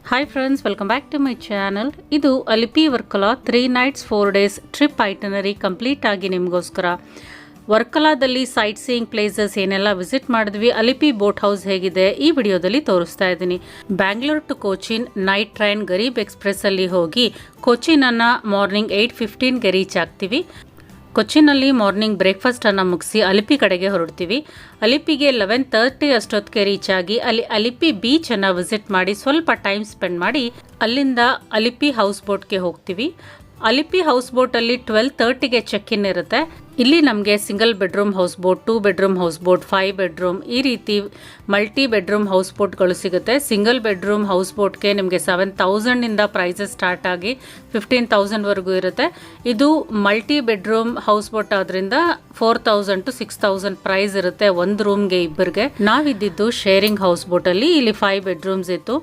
Hi friends, welcome back to my channel. ಇದು Alleppey Varkala 3 nights 4 days trip itinerary complete ಆಗಿ ನಿಮಗೋಸ್ಕರ. ವರ್ಕಲಾದಲ್ಲಿ ಸೈಟ್ ಸೀಯಿಂಗ್ ಪ್ಲೇಸಸ್ ಏನೆಲ್ಲ ವಿಸಿಟ್ ಮಾಡಿದ್ವಿ, ಅಲಿಪಿ ಬೋಟ್ ಹೌಸ್ ಹೇಗಿದೆ ಈ ವಿಡಿಯೋದಲ್ಲಿ ತೋರಿಸ್ತಾ ಇದ್ದೀನಿ. Bangalore to Cochin night train Garib ಎಕ್ಸ್ಪ್ರೆಸ್ಸಲ್ಲಿ ಹೋಗಿ ಕೊಚ್ಚಿನನ್ನು ಮಾರ್ನಿಂಗ್ 8:15ಗೆ ರೀಚ್ ಆಗ್ತೀವಿ. ಕೊಚ್ಚಿನಲ್ಲಿ ಮಾರ್ನಿಂಗ್ ಬ್ರೇಕ್ಫಾಸ್ಟನ್ನು ಮುಗಿಸಿ ಅಲಿಪಿ ಕಡೆಗೆ ಹೊರಡ್ತೀವಿ. ಅಲಿಪಿಗೆ 11:30 ಅಷ್ಟೊತ್ತಿಗೆ ರೀಚ್ ಆಗಿ ಅಲ್ಲಿ ಅಲಿಪಿ ಬೀಚನ್ನು ವಿಸಿಟ್ ಮಾಡಿ ಸ್ವಲ್ಪ ಟೈಮ್ ಸ್ಪೆಂಡ್ ಮಾಡಿ ಅಲ್ಲಿಂದ ಅಲಿಪಿ ಹೌಸ್ ಬೋಟ್ಗೆ ಹೋಗ್ತೀವಿ. ಅಲಿಪಿ ಹೌಸ್ ಬೋಟಲ್ಲಿ 12:30ಗೆ ಚೆಕ್ ಇನ್ ಇರುತ್ತೆ. ಇಲ್ಲಿ ನಮಗೆ single bedroom house boat, 2 bedroom house boat, 5 bedroom ಈ ರೀತಿ ಮಲ್ಟಿ ಬೆಡ್ರೂಮ್ ಹೌಸ್ ಬೋಟ್ಗಳು ಸಿಗುತ್ತೆ. ಸಿಂಗಲ್ ಬೆಡ್ರೂಮ್ ಹೌಸ್ ಬೋಟ್ಗೆ ನಿಮಗೆ 7,000ಇಂದ ಪ್ರೈಸಸ್ ಸ್ಟಾರ್ಟ್ ಆಗಿ 15,000ವರೆಗೂ ಇರುತ್ತೆ. ಇದು ಮಲ್ಟಿ ಬೆಡ್ರೂಮ್ ಹೌಸ್ ಬೋಟ್ ಆದ್ರಿಂದ 4,000 to 6,000 ಪ್ರೈಸ್ ಇರುತ್ತೆ ಒಂದು ರೂಮ್ಗೆ ಇಬ್ಬರಿಗೆ. ನಾವಿದ್ದಿದ್ದು ಶೇರಿಂಗ್ ಹೌಸ್ ಬೋಟಲ್ಲಿ. ಇಲ್ಲಿ 5 bedrooms ಇತ್ತು.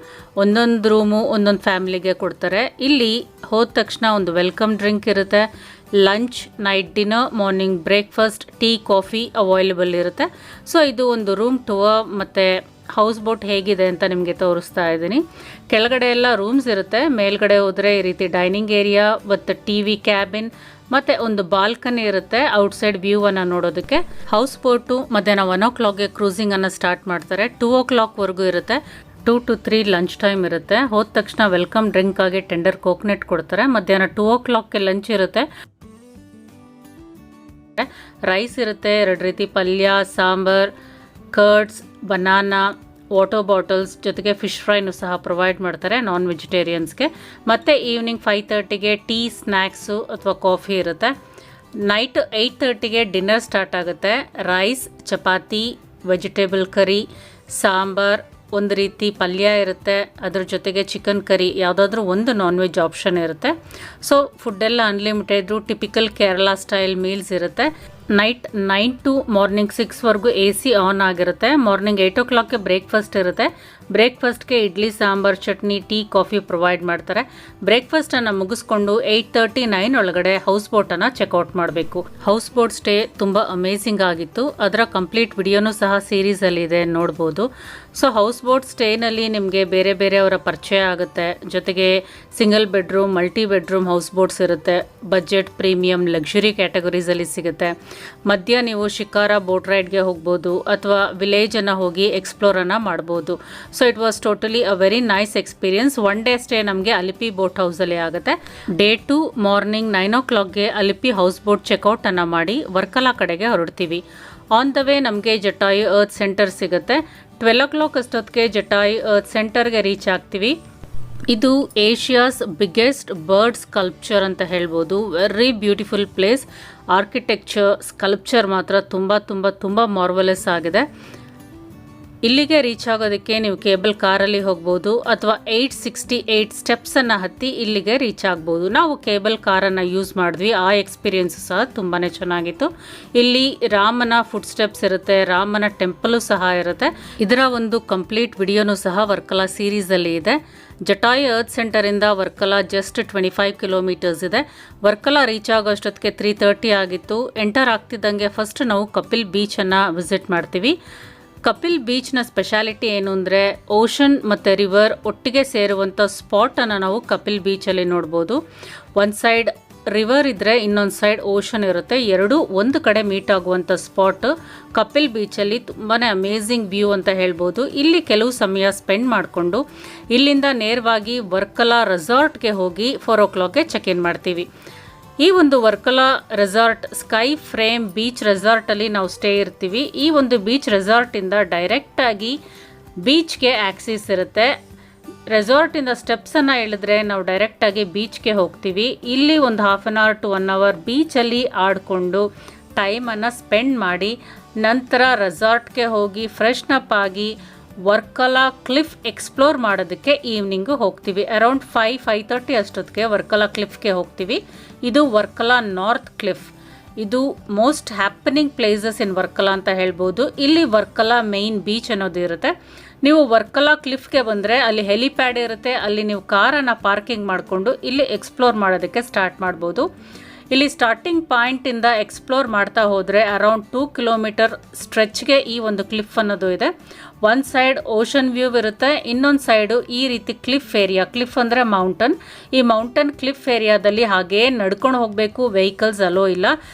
ಒಂದೊಂದು ರೂಮು ಒಂದೊಂದು ಫ್ಯಾಮಿಲಿಗೆ ಕೊಡ್ತಾರೆ. ಇಲ್ಲಿ ಹೋದ ತಕ್ಷಣ ಒಂದು ವೆಲ್ಕಮ್ ಡ್ರಿಂಕ್ ಇರುತ್ತೆ. Lunch, night dinner, morning breakfast, tea, coffee available ಇರುತ್ತೆ. ಸೊ ಇದು ಒಂದು ರೂಮ್ ಟೂರ್ ಮತ್ತು ಹೌಸ್ ಬೋಟ್ ಹೇಗಿದೆ ಅಂತ ನಿಮಗೆ ತೋರಿಸ್ತಾ ಇದ್ದೀನಿ. ಕೆಳಗಡೆ ಎಲ್ಲ ರೂಮ್ಸ್ ಇರುತ್ತೆ. ಮೇಲ್ಗಡೆ ಹೋದರೆ ಈ ರೀತಿ ಡೈನಿಂಗ್ ಏರಿಯಾ ಮತ್ತು TV ಕ್ಯಾಬಿನ್ ಮತ್ತು ಒಂದು ಬಾಲ್ಕನಿ ಇರುತ್ತೆ ಔಟ್ಸೈಡ್ ವ್ಯೂವನ್ನು ನೋಡೋದಕ್ಕೆ. ಹೌಸ್ ಬೋಟು ಮಧ್ಯಾಹ್ನ 1 o'clockಗೆ ಕ್ರೂಸಿಂಗನ್ನು ಸ್ಟಾರ್ಟ್ ಮಾಡ್ತಾರೆ. 2 o'clockವರೆಗೂ ಇರುತ್ತೆ. 2 to 3 ಲಂಚ್ ಟೈಮ್ ಇರುತ್ತೆ. ಹೋದ ತಕ್ಷಣ ವೆಲ್ಕಮ್ ಡ್ರಿಂಕ್ ಆಗಿ ಟೆಂಡರ್ ಕೋಕೋನಟ್ ಕೊಡ್ತಾರೆ. ಮಧ್ಯಾಹ್ನ 2 o'clockಗೆ ಲಂಚ್ ಇರುತ್ತೆ. ರೈಸ್ ಇರುತ್ತೆ, 2 ರೀತಿ ಪಲ್ಯ, sambar, curds, banana, water bottles ಜೊತೆಗೆ ಫಿಶ್ ಫ್ರೈನು ಸಹ ಪ್ರೊವೈಡ್ ಮಾಡ್ತಾರೆ ನಾನ್ ವೆಜಿಟೇರಿಯನ್ಸ್ಗೆ. ಮತ್ತು ಈವ್ನಿಂಗ್ 5:30ಗೆ ಟೀ, ಸ್ನ್ಯಾಕ್ಸು ಅಥವಾ ಕಾಫಿ ಇರುತ್ತೆ. ನೈಟ್ 8:30ಗೆ ಡಿನ್ನರ್ ಸ್ಟಾರ್ಟ್ ಆಗುತ್ತೆ. Rice, chapati, vegetable curry, sambar, ಒಂದು ರೀತಿ ಪಲ್ಯ ಇರುತ್ತೆ. ಅದ್ರ ಜೊತೆಗೆ ಚಿಕನ್ ಕರಿ, ಯಾವುದಾದ್ರೂ ಒಂದು ನಾನ್ ವೆಜ್ ಆಪ್ಷನ್ ಇರುತ್ತೆ. ಸೊ ಫುಡ್ಡೆಲ್ಲ unlimited, typical Kerala style meals ಇರುತ್ತೆ. ನೈಟ್ 9 to ಮಾರ್ನಿಂಗ್ 6ವರೆಗೂ AC ಆನ್ ಆಗಿರುತ್ತೆ. ಮಾರ್ನಿಂಗ್ 8 o'clockಗೆ ಬ್ರೇಕ್ಫಾಸ್ಟ್ ಇರುತ್ತೆ. ಬ್ರೇಕ್ಫಾಸ್ಟ್ಗೆ idli, sambar, chutney, tea, coffee provide ಮಾಡ್ತಾರೆ. ಬ್ರೇಕ್ಫಾಸ್ಟನ್ನು ಮುಗಿಸ್ಕೊಂಡು 8:39 ಒಳಗಡೆ ಹೌಸ್ ಬೋಟನ್ನು ಚೆಕ್ಔಟ್ ಮಾಡಬೇಕು. ಹೌಸ್ ಬೋಟ್ ಸ್ಟೇ ತುಂಬ ಅಮೇಝಿಂಗ್ ಆಗಿತ್ತು. ಅದರ ಕಂಪ್ಲೀಟ್ ವಿಡಿಯೋನೂ ಸಹ ಸೀರೀಸಲ್ಲಿ ಇದೆ, ನೋಡ್ಬೋದು. ಸೊ ಹೌಸ್ ಬೋಟ್ ಸ್ಟೇನಲ್ಲಿ ನಿಮಗೆ ಬೇರೆ ಬೇರೆಯವರ ಪರಿಚಯ ಆಗುತ್ತೆ. ಜೊತೆಗೆ single bedroom, multi bedroom house boats ಇರುತ್ತೆ. ಬಜೆಟ್, ಪ್ರೀಮಿಯಂ, ಲಕ್ಸುರಿ ಕ್ಯಾಟಗರೀಸಲ್ಲಿ ಸಿಗುತ್ತೆ. ಮಧ್ಯ ನೀವು ಶಿಕಾರ ಬೋಟ್ ರೈಡ್ಗೆ ಹೋಗ್ಬೋದು ಅಥವಾ ವಿಲೇಜನ್ನು ಹೋಗಿ ಎಕ್ಸ್ಪ್ಲೋರನ್ನು ಮಾಡ್ಬೋದು. So it was totally a very nice experience. 1 day stay ನಮಗೆ ಅಲಿಪಿ ಬೋಟ್ ಹೌಸಲ್ಲಿ ಆಗುತ್ತೆ. ಡೇ 2 ಮಾರ್ನಿಂಗ್ 9 o'clockಗೆ ಅಲಿಪಿ ಹೌಸ್ ಬೋಟ್ ಚೆಕ್ಔಟನ್ನು ಮಾಡಿ ವರ್ಕಲಾ ಕಡೆಗೆ ಹೊರಡ್ತೀವಿ. ಆನ್ ದ ವೇ ನಮಗೆ ಜಟಾಯು ಅರ್ತ್ ಸೆಂಟರ್ ಸಿಗುತ್ತೆ. 12 o'clock ಅಷ್ಟೊತ್ತಿಗೆ ಜಟಾಯು ಅರ್ತ್ ಸೆಂಟರ್ಗೆ ರೀಚ್ ಆಗ್ತೀವಿ. ಇದು ಏಷ್ಯಾಸ್ ಬಿಗ್ಗೆಸ್ಟ್ ಬರ್ಡ್ ಸ್ಕಲ್ಪ್ಚರ್ ಅಂತ ಹೇಳ್ಬೋದು. Very beautiful place. Architecture, sculpture ಮಾತ್ರ ತುಂಬ ತುಂಬ ತುಂಬ ಮಾರ್ವಲಸ್ ಆಗಿದೆ. ಇಲ್ಲಿಗೆ ರೀಚ್ ಆಗೋದಕ್ಕೆ ನೀವು ಕೇಬಲ್ ಕಾರಲ್ಲಿ ಹೋಗ್ಬೋದು ಅಥವಾ 868 ಸ್ಟೆಪ್ಸನ್ನು ಹತ್ತಿ ಇಲ್ಲಿಗೆ ರೀಚ್ ಆಗ್ಬೋದು. ನಾವು ಕೇಬಲ್ ಕಾರನ್ನು ಯೂಸ್ ಮಾಡಿದ್ವಿ. ಆ ಎಕ್ಸ್ಪೀರಿಯನ್ಸು ಸಹ ತುಂಬಾ ಚೆನ್ನಾಗಿತ್ತು. ಇಲ್ಲಿ ರಾಮನ ಫುಡ್ ಸ್ಟೆಪ್ಸ್ ಇರುತ್ತೆ, ರಾಮನ ಟೆಂಪಲು ಸಹ ಇರುತ್ತೆ. ಇದರ ಒಂದು ಕಂಪ್ಲೀಟ್ ವಿಡಿಯೋನೂ ಸಹ ವರ್ಕಲಾ ಸೀರೀಸಲ್ಲಿ ಇದೆ. Jatayu earth ಸೆಂಟರಿಂದ Varkala just 25 kilometers ಇದೆ. ವರ್ಕಲಾ ರೀಚ್ ಆಗೋ ಅಷ್ಟೊತ್ತಿಗೆ 3:30 ಆಗಿತ್ತು. ಎಂಟರ್ ಆಗ್ತಿದ್ದಂಗೆ ಫಸ್ಟ್ ನಾವು ಕಪಿಲ್ ಬೀಚನ್ನು ವಿಸಿಟ್ ಮಾಡ್ತೀವಿ. ಕಪಿಲ್ ಬೀಚ್ನ ಸ್ಪೆಷಾಲಿಟಿ ಏನು ಅಂದರೆ ಓಷನ್ ಮತ್ತು ರಿವರ್ ಒಟ್ಟಿಗೆ ಸೇರುವಂಥ ಸ್ಪಾಟನ್ನು ನಾವು ಕಪಿಲ್ ಬೀಚಲ್ಲಿ ನೋಡ್ಬೋದು. ಒಂದು ಸೈಡ್ ರಿವರ್ ಇದ್ದರೆ ಇನ್ನೊಂದು ಸೈಡ್ ಓಷನ್ ಇರುತ್ತೆ. ಎರಡೂ ಒಂದು ಕಡೆ ಮೀಟ್ ಆಗುವಂಥ ಸ್ಪಾಟ್ ಕಪಿಲ್ ಬೀಚಲ್ಲಿ ತುಂಬಾ ಅಮೇಝಿಂಗ್ ವ್ಯೂ ಅಂತ ಹೇಳ್ಬೋದು. ಇಲ್ಲಿ ಕೆಲವು ಸಮಯ ಸ್ಪೆಂಡ್ ಮಾಡಿಕೊಂಡು ಇಲ್ಲಿಂದ ನೇರವಾಗಿ ವರ್ಕಲಾ ರೆಸಾರ್ಟ್ಗೆ ಹೋಗಿ 4 o'clockಗೆ ಚೆಕ್ ಇನ್ ಮಾಡ್ತೀವಿ. ಈ ಒಂದು Varkala resort sky frame beach ರೆಸಾರ್ಟಲ್ಲಿ ನಾವು ಸ್ಟೇ ಇರ್ತೀವಿ. ಈ ಒಂದು ಬೀಚ್ ರೆಸಾರ್ಟಿಂದ ಡೈರೆಕ್ಟಾಗಿ ಬೀಚ್ಗೆ ಆಕ್ಸಿಸ್ ಇರುತ್ತೆ. ರೆಸಾರ್ಟಿಂದ ಸ್ಟೆಪ್ಸನ್ನು ಇಳಿದ್ರೆ ನಾವು ಡೈರೆಕ್ಟಾಗಿ ಬೀಚ್ಗೆ ಹೋಗ್ತೀವಿ. ಇಲ್ಲಿ ಒಂದು 1/2 hour to 1 hour ಬೀಚಲ್ಲಿ ಆಡಿಕೊಂಡು ಟೈಮನ್ನು ಸ್ಪೆಂಡ್ ಮಾಡಿ ನಂತರ ರೆಸಾರ್ಟ್ಗೆ ಹೋಗಿ ಫ್ರೆಶ್ನಪ್ ಆಗಿ ವರ್ಕಲಾ ಕ್ಲಿಫ್ ಎಕ್ಸ್ಪ್ಲೋರ್ ಮಾಡೋದಕ್ಕೆ ಈವ್ನಿಂಗು ಹೋಗ್ತೀವಿ. ಅರೌಂಡ್ 5:30 ಅಷ್ಟೊತ್ತಿಗೆ ವರ್ಕಲಾ ಕ್ಲಿಫ್ಗೆ ಹೋಗ್ತೀವಿ. ಇದು ವರ್ಕಲಾ ನಾರ್ತ್ ಕ್ಲಿಫ್. ಇದು most happening places in Varkala ಅಂತ ಹೇಳ್ಬೋದು. ಇಲ್ಲಿ ವರ್ಕಲಾ ಮೇನ್ ಬೀಚ್ ಅನ್ನೋದು ಇರುತ್ತೆ. ನೀವು ವರ್ಕಲಾ ಕ್ಲಿಫ್ಗೆ ಬಂದರೆ ಅಲ್ಲಿ ಹೆಲಿಪ್ಯಾಡ್ ಇರುತ್ತೆ. ಅಲ್ಲಿ ನೀವು ಕಾರನ್ನು ಪಾರ್ಕಿಂಗ್ ಮಾಡಿಕೊಂಡು ಇಲ್ಲಿ ಎಕ್ಸ್ಪ್ಲೋರ್ ಮಾಡೋದಕ್ಕೆ ಸ್ಟಾರ್ಟ್ ಮಾಡ್ಬೋದು. ಇಲ್ಲಿ ಸ್ಟಾರ್ಟಿಂಗ್ ಪಾಯಿಂಟಿಂದ ಎಕ್ಸ್ಪ್ಲೋರ್ ಮಾಡ್ತಾ ಹೋದರೆ ಅರೌಂಡ್ 2 kilometer ಸ್ಟ್ರೆಚ್ಗೆ ಈ ಒಂದು ಕ್ಲಿಫ್ ಅನ್ನೋದು ಇದೆ. ಒಂದು ಸೈಡ್ ಓಷನ್ ವ್ಯೂ ಇರುತ್ತೆ, ಇನ್ನೊಂದು ಸೈಡು ಈ ರೀತಿ ಕ್ಲಿಫ್ ಏರಿಯಾ. ಕ್ಲಿಫ್ ಅಂದರೆ ಮೌಂಟನ್. ಈ ಮೌಂಟನ್ ಕ್ಲಿಫ್ ಏರಿಯಾದಲ್ಲಿ ಹಾಗೇ ನಡ್ಕೊಂಡು ಹೋಗಬೇಕು, ವೆಹಿಕಲ್ಸ್ ಅಲೋ ಇಲ್ಲ.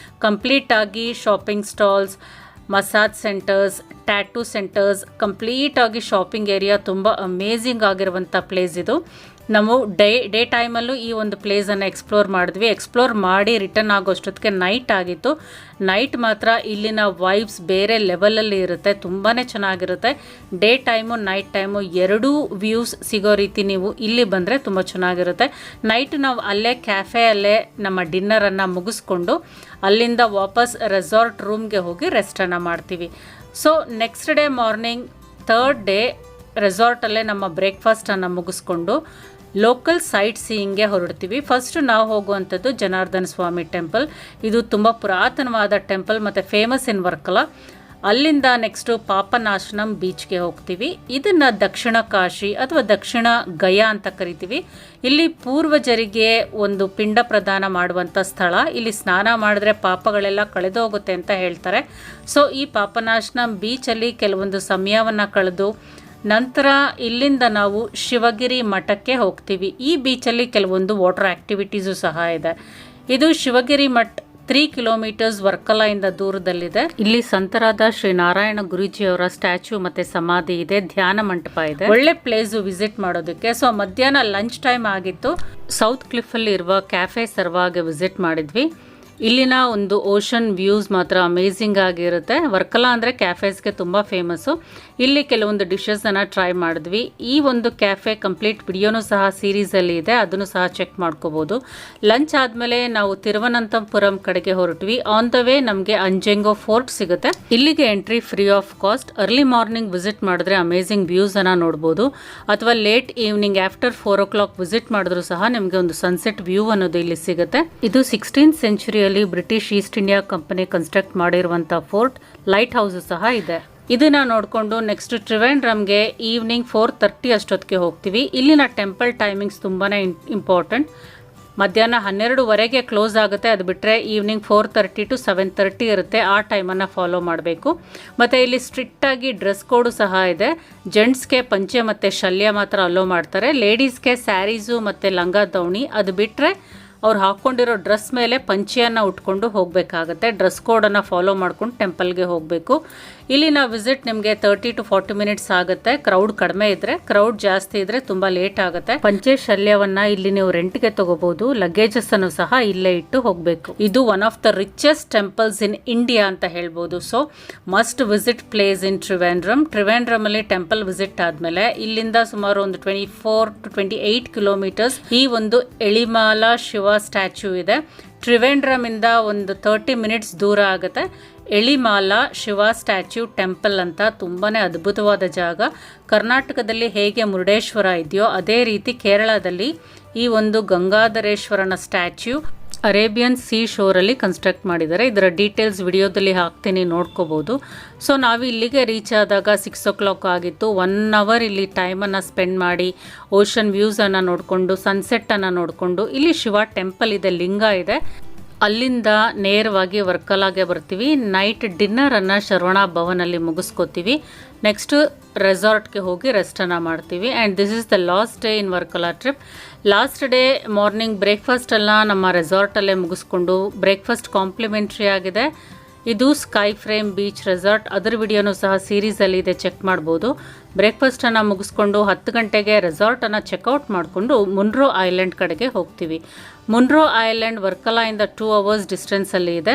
ಕಂಪ್ಲೀಟಾಗಿ shopping stalls, massage centres, tattoo centres, ಕಂಪ್ಲೀಟಾಗಿ ಶಾಪಿಂಗ್ ಏರಿಯಾ. ತುಂಬ ಅಮೇಝಿಂಗ್ ಆಗಿರುವಂಥ ಪ್ಲೇಸ್ ಇದು. ನಾವು ಡೇ ಟೈಮಲ್ಲೂ ಈ ಒಂದು ಪ್ಲೇಸನ್ನು ಎಕ್ಸ್ಪ್ಲೋರ್ ಮಾಡಿದ್ವಿ. ಎಕ್ಸ್ಪ್ಲೋರ್ ಮಾಡಿ ರಿಟರ್ನ್ ಆಗೋಷ್ಟೊತ್ತಿಗೆ ನೈಟ್ ಆಗಿತ್ತು. ನೈಟ್ ಮಾತ್ರ ಇಲ್ಲಿನ ವೈಬ್ಸ್ ಬೇರೆ ಲೆವೆಲಲ್ಲಿ ಇರುತ್ತೆ, ತುಂಬಾ ಚೆನ್ನಾಗಿರುತ್ತೆ. ಡೇ ಟೈಮು ನೈಟ್ ಟೈಮು ಎರಡೂ ವ್ಯೂಸ್ ಸಿಗೋ ರೀತಿ ನೀವು ಇಲ್ಲಿ ಬಂದರೆ ತುಂಬ ಚೆನ್ನಾಗಿರುತ್ತೆ. ನೈಟ್ ನಾವು ಅಲ್ಲೇ ಕ್ಯಾಫೆಯಲ್ಲೇ ನಮ್ಮ ಡಿನ್ನರನ್ನು ಮುಗಿಸ್ಕೊಂಡು ಅಲ್ಲಿಂದ ವಾಪಸ್ ರೆಸಾರ್ಟ್ ರೂಮ್ಗೆ ಹೋಗಿ ರೆಸ್ಟನ್ನು ಮಾಡ್ತೀವಿ. So next day morning third day ರೆಸಾರ್ಟಲ್ಲೇ ನಮ್ಮ ಬ್ರೇಕ್ಫಾಸ್ಟನ್ನು ಮುಗಿಸ್ಕೊಂಡು ಲೋಕಲ್ ಸೈಟ್ ಸೀಯಿಂಗ್ಗೆ ಹೊರಡ್ತೀವಿ. ಫಸ್ಟು ನಾವು ಹೋಗುವಂಥದ್ದು ಜನಾರ್ದನ ಸ್ವಾಮಿ ಟೆಂಪಲ್. ಇದು ತುಂಬ ಪುರಾತನವಾದ ಟೆಂಪಲ್ ಮತ್ತು ಫೇಮಸ್ ಇನ್ ವರ್ಕಲ. ಅಲ್ಲಿಂದ ನೆಕ್ಸ್ಟು ಪಾಪನಾಶನಂ ಬೀಚ್ಗೆ ಹೋಗ್ತೀವಿ. ಇದನ್ನು ದಕ್ಷಿಣ ಕಾಶಿ ಅಥವಾ ದಕ್ಷಿಣ ಗಯಾ ಅಂತ ಕರಿತೀವಿ. ಇಲ್ಲಿ ಪೂರ್ವಜರಿಗೆ ಒಂದು ಪಿಂಡ ಪ್ರದಾನ ಮಾಡುವಂಥ ಸ್ಥಳ. ಇಲ್ಲಿ ಸ್ನಾನ ಮಾಡಿದ್ರೆ ಪಾಪಗಳೆಲ್ಲ ಕಳೆದು ಹೋಗುತ್ತೆ ಅಂತ ಹೇಳ್ತಾರೆ. ಸೊ ಈ ಪಾಪನಾಶನಂ ಬೀಚಲ್ಲಿ ಕೆಲವೊಂದು ಸಮಯವನ್ನು ಕಳೆದು ನಂತರ ಇಲ್ಲಿಂದ ನಾವು ಶಿವಗಿರಿ ಮಠಕ್ಕೆ ಹೋಗ್ತೀವಿ. ಈ ಬೀಚಲ್ಲಿ ಕೆಲವೊಂದು ವಾಟರ್ ಆ್ಯಕ್ಟಿವಿಟೀಸು ಸಹ ಇದೆ. ಇದು ಶಿವಗಿರಿ ಮಠ 3 ಕಿಲೋಮೀಟರ್ಸ್ ವರ್ಕಲಾಯಿಂದ ದೂರದಲ್ಲಿದೆ. ಇಲ್ಲಿ ಸಂತರಾದ ಶ್ರೀ ನಾರಾಯಣ ಗುರೂಜಿಯವರ ಸ್ಟ್ಯಾಚ್ಯೂ ಮತ್ತು ಸಮಾಧಿ ಇದೆ, ಧ್ಯಾನ ಮಂಟಪ ಇದೆ. ಒಳ್ಳೆ ಪ್ಲೇಸು ವಿಸಿಟ್ ಮಾಡೋದಕ್ಕೆ. ಸೊ ಮಧ್ಯಾಹ್ನ ಲಂಚ್ ಟೈಮ್ ಆಗಿತ್ತು. ಸೌತ್ ಕ್ಲಿಫಲ್ಲಿ ಇರುವ ಕ್ಯಾಫೆ ಸರ್ವಾಗೆ ವಿಸಿಟ್ ಮಾಡಿದ್ವಿ. ಇಲ್ಲಿನ ಒಂದು ಓಷನ್ ವ್ಯೂಸ್ ಮಾತ್ರ ಅಮೇಝಿಂಗ್ ಆಗಿರುತ್ತೆ. ವರ್ಕಲಾ ಅಂದರೆ ಕ್ಯಾಫೇಸ್ಗೆ ತುಂಬ ಫೇಮಸ್ಸು. ಇಲ್ಲಿ ಕೆಲವೊಂದು ಡಿಶಸನ್ನು ಟ್ರೈ ಮಾಡಿದ್ವಿ. ಈ ಒಂದು ಕ್ಯಾಫೆ ಕಂಪ್ಲೀಟ್ ವಿಡಿಯೋನೂ ಸಹ ಸೀರೀಸಲ್ಲಿ ಇದೆ, ಅದನ್ನು ಸಹ ಚೆಕ್ ಮಾಡ್ಕೋಬೋದು. ಲಂಚ್ ಆದಮೇಲೆ ನಾವು ತಿರುವನಂತಪುರಂ ಕಡೆಗೆ ಹೊರಟ್ವಿ. ಆನ್ ದ ವೇ ನಮಗೆ ಅಂಜೆಂಗೋ ಫೋರ್ಟ್ ಸಿಗುತ್ತೆ. ಇಲ್ಲಿಗೆ entry free of cost. Early morning visit ಮಾಡಿದ್ರೆ ಅಮೇಝಿಂಗ್ ವ್ಯೂಸನ್ನು ನೋಡ್ಬೋದು, ಅಥವಾ late evening after 4 o'clock visit ಮಾಡಿದ್ರು ಸಹ ನಿಮಗೆ ಒಂದು ಸನ್ಸೆಟ್ ವ್ಯೂ ಅನ್ನೋದು ಇಲ್ಲಿ ಸಿಗುತ್ತೆ. ಇದು 16th ಸೆಂಚುರಿಯಲ್ಲಿ British East India company construct ಮಾಡಿರುವಂಥ ಫೋರ್ಟ್. ಲೈಟ್ ಹೌಸ್ ಸಹ ಇದೆ. ಇದನ್ನ ನೋಡಿಕೊಂಡು ನೆಕ್ಸ್ಟ್ ಟ್ರಿವೆಂಡ್ರಮ್ಗೆ ಈವ್ನಿಂಗ್ 4:30 ಅಷ್ಟೊತ್ತಿಗೆ ಹೋಗ್ತೀವಿ. ಇಲ್ಲಿನ ಟೆಂಪಲ್ ಟೈಮಿಂಗ್ಸ್ ತುಂಬಾ ಇಂಪಾರ್ಟೆಂಟ್. ಮಧ್ಯಾಹ್ನ 12:00 ಕ್ಲೋಸ್ ಆಗುತ್ತೆ. ಅದು ಬಿಟ್ಟರೆ ಈವ್ನಿಂಗ್ 4:30 to 7:30 ಇರುತ್ತೆ. ಆ ಟೈಮನ್ನು ಫಾಲೋ ಮಾಡಬೇಕು. ಮತ್ತು ಇಲ್ಲಿ ಸ್ಟ್ರಿಕ್ಟಾಗಿ ಡ್ರೆಸ್ ಕೋಡು ಸಹ ಇದೆ. ಜೆಂಟ್ಸ್ಗೆ ಪಂಚೆ ಮತ್ತು ಶಲ್ಯ ಮಾತ್ರ ಅಲೋ ಮಾಡ್ತಾರೆ. ಲೇಡೀಸ್ಗೆ ಸ್ಯಾರೀಸು ಮತ್ತು ಲಂಗ ದೌಣಿ. ಅದು ಬಿಟ್ಟರೆ ಅವ್ರು ಹಾಕ್ಕೊಂಡಿರೋ ಡ್ರೆಸ್ ಮೇಲೆ ಪಂಚೆಯನ್ನು ಉಟ್ಕೊಂಡು ಹೋಗಬೇಕಾಗತ್ತೆ. ಡ್ರೆಸ್ ಕೋಡನ್ನು ಫಾಲೋ ಮಾಡ್ಕೊಂಡು ಟೆಂಪಲ್ಗೆ ಹೋಗಬೇಕು. ಇಲ್ಲಿನ ವಿಸಿಟ್ ನಿಮಗೆ 30 to 40 ಮಿನಿಟ್ಸ್ ಆಗುತ್ತೆ. ಕ್ರೌಡ್ ಕಡಿಮೆ ಇದ್ದರೆ. ಕ್ರೌಡ್ ಜಾಸ್ತಿ ಇದ್ದರೆ ತುಂಬ ಲೇಟ್ ಆಗುತ್ತೆ. ಪಂಚೆ ಶಲ್ಯವನ್ನು ಇಲ್ಲಿ ನೀವು ರೆಂಟ್ಗೆ ತಗೋಬಹುದು. ಲಗೇಜಸ್ ಅನ್ನು ಸಹ ಇಲ್ಲೇ ಇಟ್ಟು ಹೋಗಬೇಕು. ಇದು one of the richest temples in India ಅಂತ ಹೇಳ್ಬೋದು. So must visit place in Trivandrum. ಟ್ರಿವೆಂಡ್ರಮಲ್ಲಿ ಟೆಂಪಲ್ ವಿಸಿಟ್ ಆದಮೇಲೆ ಇಲ್ಲಿಂದ ಸುಮಾರು ಒಂದು 24 to 28 ಕಿಲೋಮೀಟರ್ಸ್ ಈ ಒಂದು ಎಳಿಮಾಲ ಶಿವ ಸ್ಟ್ಯಾಚ್ಯೂ ಇದೆ. ಟ್ರಿವೆಂಡ್ರಮಿಂದ ಒಂದು 30 ಮಿನಿಟ್ಸ್ ದೂರ ಆಗುತ್ತೆ. ಎಳಿಮಾಲ ಶಿವ ಸ್ಟ್ಯಾಚ್ಯೂ ಟೆಂಪಲ್ ಅಂತ ತುಂಬಾ ಅದ್ಭುತವಾದ ಜಾಗ. ಕರ್ನಾಟಕದಲ್ಲಿ ಹೇಗೆ ಮುರುಡೇಶ್ವರ ಇದೆಯೋ ಅದೇ ರೀತಿ ಕೇರಳದಲ್ಲಿ ಈ ಒಂದು ಗಂಗಾಧರೇಶ್ವರನ ಸ್ಟ್ಯಾಚ್ಯೂ ಅರೇಬಿಯನ್ ಸೀ ಶೋರಲ್ಲಿ ಕನ್ಸ್ಟ್ರಕ್ಟ್ ಮಾಡಿದ್ದಾರೆ. ಇದರ ಡೀಟೇಲ್ಸ್ ವಿಡಿಯೋದಲ್ಲಿ ಹಾಕ್ತೀನಿ, ನೋಡ್ಕೋಬೋದು. ಸೊ ನಾವು ಇಲ್ಲಿಗೆ ರೀಚ್ ಆದಾಗ 6 o'clock ಆಗಿತ್ತು. 1 hour ಇಲ್ಲಿ ಟೈಮನ್ನು ಸ್ಪೆಂಡ್ ಮಾಡಿ ಓಷನ್ ವ್ಯೂಸನ್ನು ನೋಡಿಕೊಂಡು ಸನ್ಸೆಟ್ಟನ್ನು ನೋಡಿಕೊಂಡು, ಇಲ್ಲಿ ಶಿವ ಟೆಂಪಲ್ ಇದೆ, ಲಿಂಗ ಇದೆ, ಅಲ್ಲಿಂದ ನೇರವಾಗಿ ವರ್ಕಲಾಗೆ ಬರ್ತೀವಿ. ನೈಟ್ ಡಿನ್ನರನ್ನು ಶರವಣ ಭವನಲ್ಲಿ ಮುಗಿಸ್ಕೋತೀವಿ. ನೆಕ್ಸ್ಟು ರೆಸಾರ್ಟ್ಗೆ ಹೋಗಿ ರೆಸ್ಟನ್ನು ಮಾಡ್ತೀವಿ. And this is the last day in Varkala trip. Last day morning ಬ್ರೇಕ್ಫಾಸ್ಟೆಲ್ಲ ನಮ್ಮ ರೆಸಾರ್ಟಲ್ಲೇ ಮುಗಿಸ್ಕೊಂಡು, ಬ್ರೇಕ್ಫಾಸ್ಟ್ ಕಾಂಪ್ಲಿಮೆಂಟ್ರಿ ಆಗಿದೆ. ಇದು ಸ್ಕೈ ಫ್ರೇಮ್ ಬೀಚ್ ರೆಸಾರ್ಟ್. ಅದರ ವಿಡಿಯೋನೂ ಸಹ ಸೀರೀಸಲ್ಲಿ ಇದೆ, ಚೆಕ್ ಮಾಡ್ಬೋದು. ಬ್ರೇಕ್ಫಾಸ್ಟನ್ನು ಮುಗಿಸ್ಕೊಂಡು 10 ಗಂಟೆಗೆ ರೆಸಾರ್ಟನ್ನು ಚೆಕ್ಔಟ್ ಮಾಡಿಕೊಂಡು ಮುನ್ರೋ ಐಲ್ಯಾಂಡ್ ಕಡೆಗೆ ಹೋಗ್ತೀವಿ. ಮುನ್ರೋ ಐಲ್ಯಾಂಡ್ ವರ್ಕಲಾಯಿಂದ 2 hours ಡಿಸ್ಟೆನ್ಸಲ್ಲಿ ಇದೆ.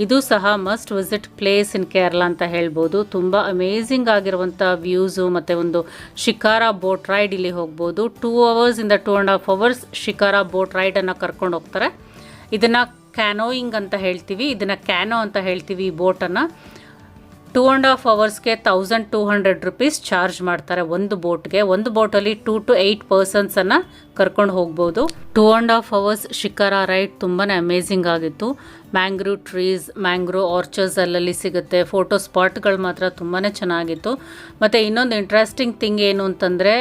ಇದು ಸಹ ಮಸ್ಟ್ ವಿಸಿಟ್ ಪ್ಲೇಸ್ ಇನ್ ಕೇರಳ ಅಂತ ಹೇಳ್ಬೋದು. ತುಂಬ ಅಮೇಝಿಂಗ್ ಆಗಿರುವಂಥ ವ್ಯೂಸು ಮತ್ತು ಒಂದು ಶಿಕಾರ ಬೋಟ್ ರೈಡ್ ಇಲ್ಲಿ ಹೋಗ್ಬೋದು. 2 hours ಇಂದ 2.5 hours ಶಿಕಾರ ಬೋಟ್ ರೈಡನ್ನು ಕರ್ಕೊಂಡು ಹೋಗ್ತಾರೆ. ಇದನ್ನು ಕ್ಯಾನೋಯಿಂಗ್ ಅಂತ ಹೇಳ್ತೀವಿ, ಇದನ್ನು ಕ್ಯಾನೋ ಅಂತ ಹೇಳ್ತೀವಿ. ಈ ಬೋಟನ್ನು 2.5 hours 1200 rupees ಚಾರ್ಜ್ ಮಾಡ್ತಾರೆ ಒಂದು ಬೋಟ್ಗೆ. ಒಂದು ಬೋಟಲ್ಲಿ 2 to 8 ಪರ್ಸನ್ಸನ್ನು ಕರ್ಕೊಂಡು ಹೋಗ್ಬೋದು. 2.5 hours ಶಿಕಾರ ರೈಡ್ ತುಂಬಾ ಅಮೇಝಿಂಗ್ ಆಗಿತ್ತು. ಮ್ಯಾಂಗ್ರೂವ್ ಟ್ರೀಸ್, ಮ್ಯಾಂಗ್ರೂವ್ ಆರ್ಚರ್ಸ್ ಅಲ್ಲಲ್ಲಿ ಸಿಗುತ್ತೆ. ಫೋಟೋ ಸ್ಪಾಟ್ಗಳು ಮಾತ್ರ ತುಂಬಾ ಚೆನ್ನಾಗಿತ್ತು. ಮತ್ತು ಇನ್ನೊಂದು ಇಂಟ್ರೆಸ್ಟಿಂಗ್ ಥಿಂಗ್ ಏನು ಅಂತಂದರೆ,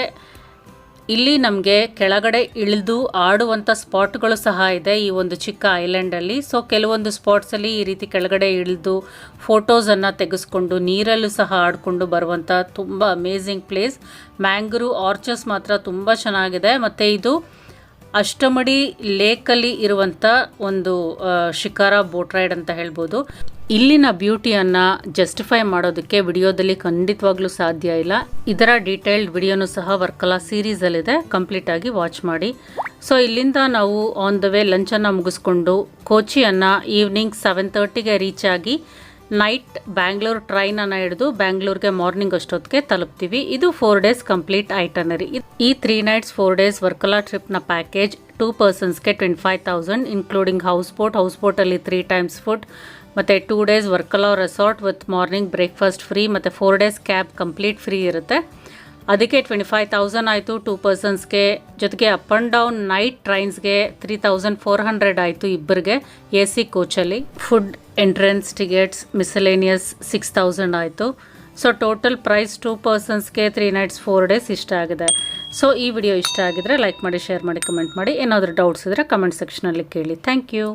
ಇಲ್ಲಿ ನಮಗೆ ಕೆಳಗಡೆ ಇಳಿದು ಆಡುವಂಥ ಸ್ಪಾಟ್ಗಳು ಸಹ ಇದೆ ಈ ಒಂದು ಚಿಕ್ಕ ಐಲ್ಯಾಂಡಲ್ಲಿ. ಸೊ ಕೆಲವೊಂದು ಸ್ಪಾಟ್ಸಲ್ಲಿ ಈ ರೀತಿ ಕೆಳಗಡೆ ಇಳಿದು ಫೋಟೋಸನ್ನು ತೆಗೆಸ್ಕೊಂಡು ನೀರಲ್ಲೂ ಸಹ ಆಡಿಕೊಂಡು ಬರುವಂಥ ತುಂಬ ಅಮೇಝಿಂಗ್ ಪ್ಲೇಸ್. ಮ್ಯಾಂಗ್ರೂ ಆರ್ಚಸ್ ಮಾತ್ರ ತುಂಬ ಚೆನ್ನಾಗಿದೆ. ಮತ್ತು ಇದು ಅಷ್ಟಮಡಿ ಲೇಕಲ್ಲಿ ಇರುವಂಥ ಒಂದು ಶಿಕಾರ ಬೋಟ್ ರೈಡ್ ಅಂತ ಹೇಳ್ಬೋದು. ಇಲ್ಲಿನ ಬ್ಯೂಟಿಯನ್ನು ಜಸ್ಟಿಫೈ ಮಾಡೋದಕ್ಕೆ ವಿಡಿಯೋದಲ್ಲಿ ಖಂಡಿತವಾಗ್ಲೂ ಸಾಧ್ಯ ಇಲ್ಲ. ಇದರ ಡೀಟೇಲ್ಡ್ ವಿಡಿಯೋನು ಸಹ ವರ್ಕಲಾ ಸೀರೀಸಲ್ಲಿದೆ, ಕಂಪ್ಲೀಟಾಗಿ ವಾಚ್ ಮಾಡಿ. ಸೊ ಇಲ್ಲಿಂದ ನಾವು ಆನ್ ದ ವೇ ಲಂಚನ್ನು ಮುಗಿಸ್ಕೊಂಡು ಕೋಚಿಯನ್ನು ಈವ್ನಿಂಗ್ 7:30ಗೆ ರೀಚ್ ಆಗಿ ನೈಟ್ ಬ್ಯಾಂಗ್ಳೂರ್ ಟ್ರೈನನ್ನು ಹಿಡಿದು ಬ್ಯಾಂಗ್ಳೂರ್ಗೆ ಮಾರ್ನಿಂಗ್ ಅಷ್ಟೊತ್ತಿಗೆ ತಲುಪ್ತೀವಿ. ಇದು 4 days ಕಂಪ್ಲೀಟ್ ಐಟನರಿ. ಈ 3 nights 4 days ವರ್ಕಲಾ ಟ್ರಿಪ್ನ ಪ್ಯಾಕೇಜ್ 2 personsಗೆ 25,000 ಇನ್ಕ್ಲೂಡಿಂಗ್ ಹೌಸ್ ಬೋಟಲ್ಲಿ 3 times ಫುಡ್, ಮತ್ತು 2 days Varkala resort with morning breakfast free, ಮತ್ತು 4 days ಕ್ಯಾಬ್ ಕಂಪ್ಲೀಟ್ ಫ್ರೀ ಇರುತ್ತೆ. ಅದಕ್ಕೆ 25,000 ಆಯಿತು 2 personsಗೆ. ಜೊತೆಗೆ ಅಪ್ ಆ್ಯಂಡ್ ಡೌನ್ ನೈಟ್ ಟ್ರೈನ್ಸ್ಗೆ 3,400 ಆಯಿತು ಇಬ್ಬರಿಗೆ AC ಕೋಚಲ್ಲಿ. ಫುಡ್, ಎಂಟ್ರೆನ್ಸ್ ಟಿಕೆಟ್ಸ್, ಮಿಸಲೇನಿಯಸ್ 6,000 ಆಯಿತು. ಸೊ ಟೋಟಲ್ ಪ್ರೈಸ್ 2 personsಗೆ 3 nights 4 days ಇಷ್ಟ ಆಗಿದೆ. ಸೊ ಈ ವಿಡಿಯೋ ಇಷ್ಟ ಆಗಿದ್ರೆ ಲೈಕ್ ಮಾಡಿ, ಶೇರ್ ಮಾಡಿ, ಕಮೆಂಟ್ ಮಾಡಿ. ಏನಾದರೂ ಡೌಟ್ಸ್ ಇದ್ದರೆ ಕಮೆಂಟ್ ಸೆಕ್ಷನಲ್ಲಿ ಕೇಳಿ. Thank you.